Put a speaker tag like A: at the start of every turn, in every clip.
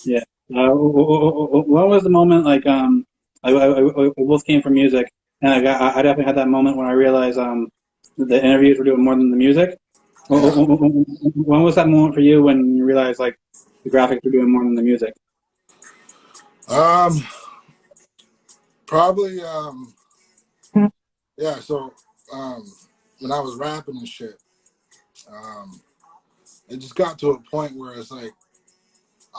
A: Yeah. What was the moment like? We both came from music, and I definitely had that moment when I realized the interviews were doing more than the music.
B: Yeah.
A: When was that moment for you when you realized like the graphics were doing more than the music?
B: Um, Probably yeah. So um, when I was rapping and shit, um, it just got to a point where it's like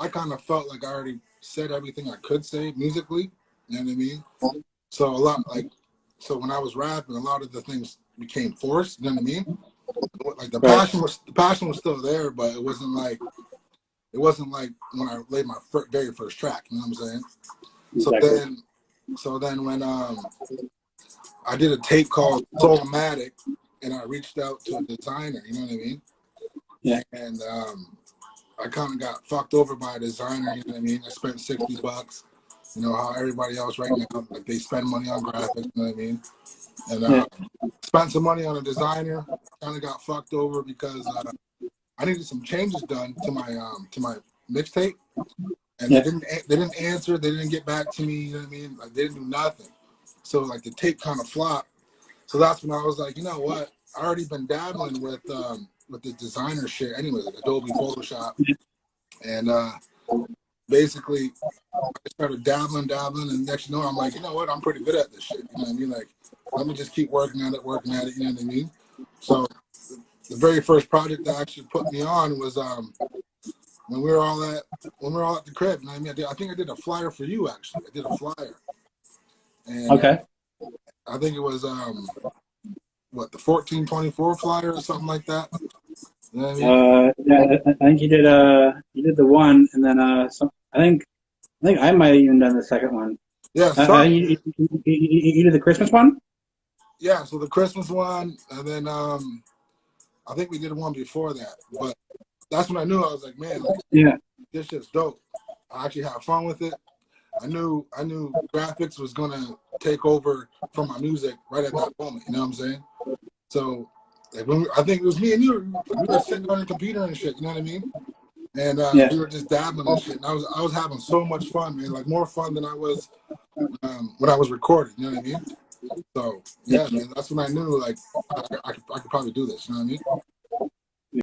B: I kind of felt like I already said everything I could say musically. You know what I mean? So a lot like so when I was rapping, a lot of the things became forced. You know what I mean? Like
A: Right.
B: the passion was still there, but it wasn't like when I laid my very first track. You know what I'm saying? So
A: Exactly.
B: then when I did a tape called Soulmatic, and I reached out to a designer. You know what I mean?
A: Yeah.
B: And I kind of got fucked over by a designer. You know what I mean? I spent $60. You know how everybody else right now, like they spend money on graphics. You know what I mean? And
A: Yeah.
B: spent some money on a designer. Kind of got fucked over because I needed some changes done to my mixtape, and
A: Yeah.
B: they didn't answer. They didn't get back to me. You know what I mean? Like they didn't do nothing. So like the tape kind of flopped. So that's when I was like, you know what? I already been dabbling with the designer shit anyway, like Adobe Photoshop, and basically I started dabbling, and next you know I'm like, you know what? I'm pretty good at this shit. You know what I mean? Like let me just keep working at it. You know what I mean? So the very first project that actually put me on was when we were all at the crib. You know what I mean? I think I did a flyer for you actually. I did a flyer, and
A: Okay.
B: I think it was what the 1424 flyer or something like that. You know what I mean?
A: Yeah. I think you did the one, and then I think I might have even done the second one.
B: Yeah, some
A: You did the Christmas one.
B: yeah. So the Christmas one, and then I think we did one before that. But that's when I knew I was like, man, like
A: Yeah.
B: this shit's dope. I actually had fun with it. I knew graphics was gonna take over from my music right at that moment. You know what I'm saying? So like I think it was me and you. We were sitting on the computer and shit. You know what I mean? And
A: Yeah.
B: we were just dabbling and shit. And I was having so much fun, man. Like more fun than I was when I was recording. You know what I mean? So
A: Yeah.
B: yeah, man. That's when I knew like I could probably do this. You know what I mean?